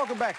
Welcome back.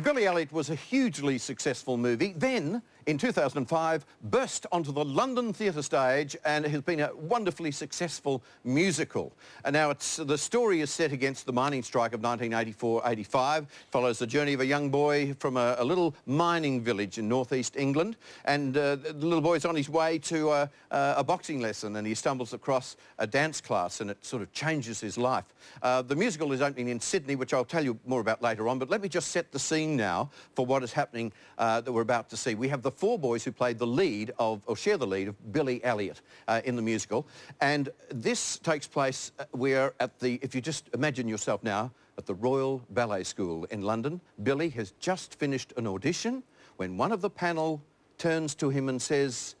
Billy Elliot was a hugely successful movie. Then, in 2005, burst onto the London theatre stage and it has been a wonderfully successful musical. And now the story is set against the mining strike of 1984-85. Follows the journey of a young boy from a little mining village in northeast England. And the little boy's on his way to a boxing lesson and he stumbles across a dance class and it sort of changes his life. The musical is opening in Sydney, which I'll tell you more about later on, but let me just set the scene now for what is happening that we're about to see. We have the four boys who played the lead of, or share the lead of Billy Elliot in the musical. And this takes place, we're at the, if you just imagine yourself now, at the Royal Ballet School in London. Billy has just finished an audition when one of the panel turns to him and says,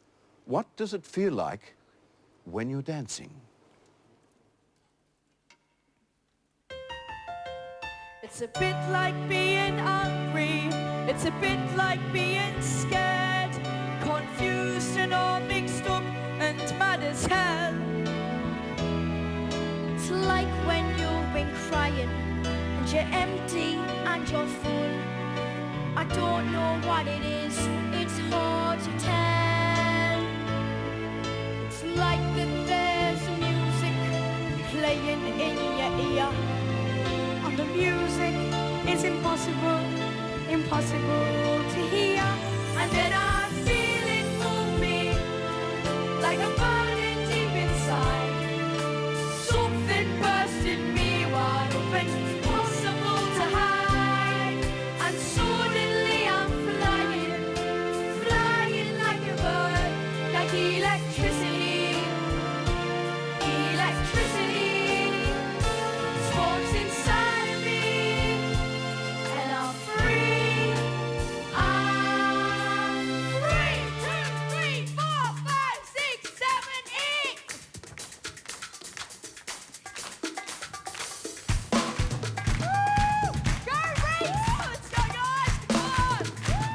"What does it feel like when you're dancing?" It's a bit like being hungry, it's a bit like being scared, confused and all mixed up and mad as hell. It's like when you've been crying and you're empty and you're full. I don't know what it is, it's hard to tell. It's like that there's music playing in your ear, and the music is impossible to hear. And then I feel it move me like a burning deep inside. Something burst in me wide open, impossible to hide. And suddenly I'm flying like a bird, like electricity, electricity sparks inside of me, and I'm free, I'm free. 2, 3, 4, 5, 6, 7, 8. Woo! Go Reese! Let's go guys! Come on! Woo!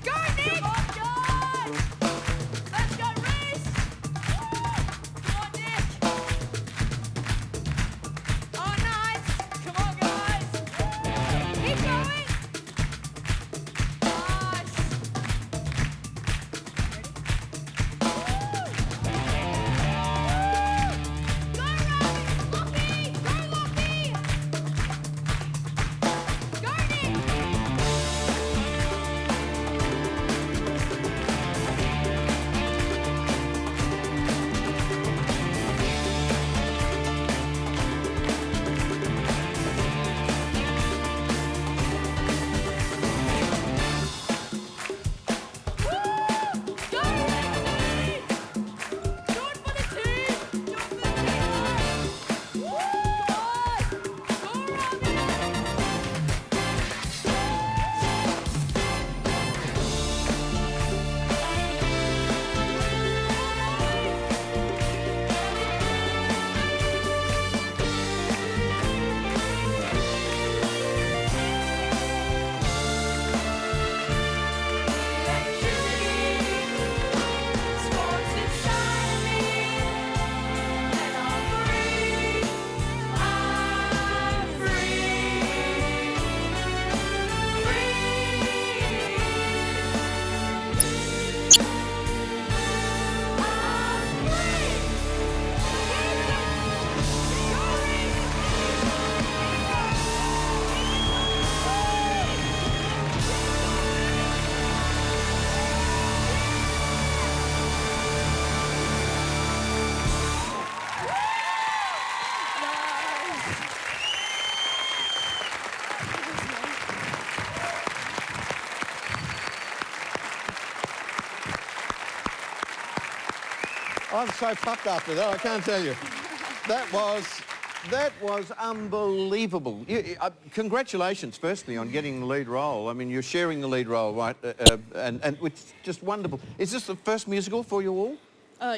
Go Nick! Come on guys! Let's go Reese! Come on Nick! Oh nice! Come on guys! Keep going! Nice! Go Robbie! Lucky! Go Lucky! Go Nick! Go Robbie! Do it for the team! Do it for the team! Woo! Go Robbie! Sparks inside of me, and I'm free, I'm free, I'm so puffed after that, I can't tell you. That was unbelievable. Congratulations, firstly, on getting the lead role. I mean, you're sharing the lead role, right? And it's just wonderful. Is this the first musical for you all?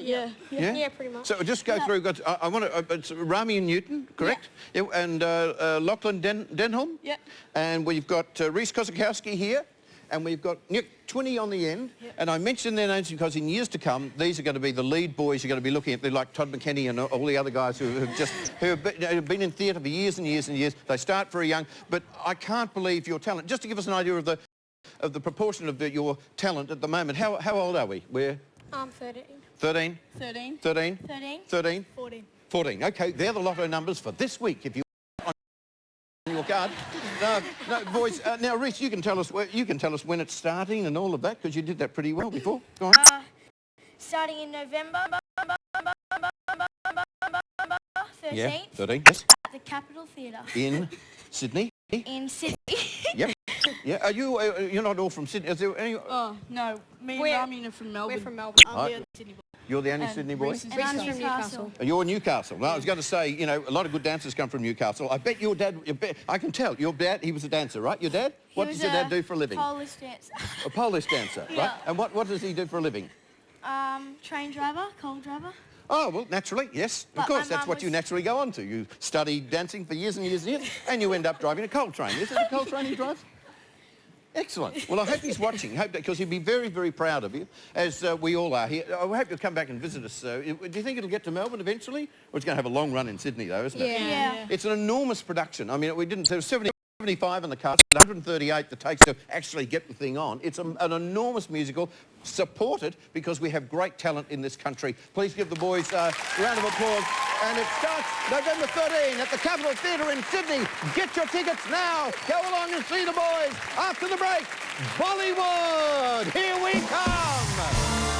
Yeah. Yeah? Pretty much. So just go through. I want to. It's Rami and Newton, correct? Yeah. And Lachlan Denholm. Yeah. And we've got Reese Kosakowski here, and we've got Nick 20 on the end. Yep. And I mention their names because in years to come, these are going to be the lead boys you're going to be looking at. They're like Todd McKenney and all the other guys who have been in theatre for years and years and years. They start very young, but I can't believe your talent. Just to give us an idea of the proportion of your talent at the moment. How old are we? We're 13. 13? 13. 13? 13. 13? 14. 14. OK, they're the lotto numbers for this week. If you on your card. No, boys. Now, Reece, you can tell us when it's starting and all of that, because you did that pretty well before. Go on. Starting in November 13th. Yeah, 13. Yes. At the Capitol Theatre. In Sydney. In Sydney. Yep. Yeah. Are you? You're not all from Sydney. Is there any? Oh no, me and Rami are from Melbourne. We're from Melbourne. I'm the Sydney boy. You're the only Sydney boy? Reece is And I'm from from Newcastle. You're Newcastle. Well, I was going to say, you know, a lot of good dancers come from Newcastle. I bet your dad, I can tell, your dad, he was a dancer, right? Your dad? What does your dad do for a living? Polish dancer. A Polish dancer, right? Yeah. And what does he do for a living? Train driver, coal driver. Oh, well, naturally, yes. But of course, my that's mum what you was- naturally go on to. You study dancing for years and years and years, and you end up driving a coal train. Is it a coal train he drives? Excellent. Well, I hope he's watching, because he'd be very, very proud of you, as we all are here. I hope you'll come back and visit us. Do you think it'll get to Melbourne eventually? Or it's going to have a long run in Sydney, though, isn't it? Yeah. It's an enormous production. I mean, there was 75 in the cast, 138 that takes to actually get the thing on. It's an enormous musical, supported because we have great talent in this country. Please give the boys a round of applause. And it starts November 13 at the Capitol Theatre in Sydney. Get your tickets now. Go along and see the boys. After the break, Bollywood, here we come.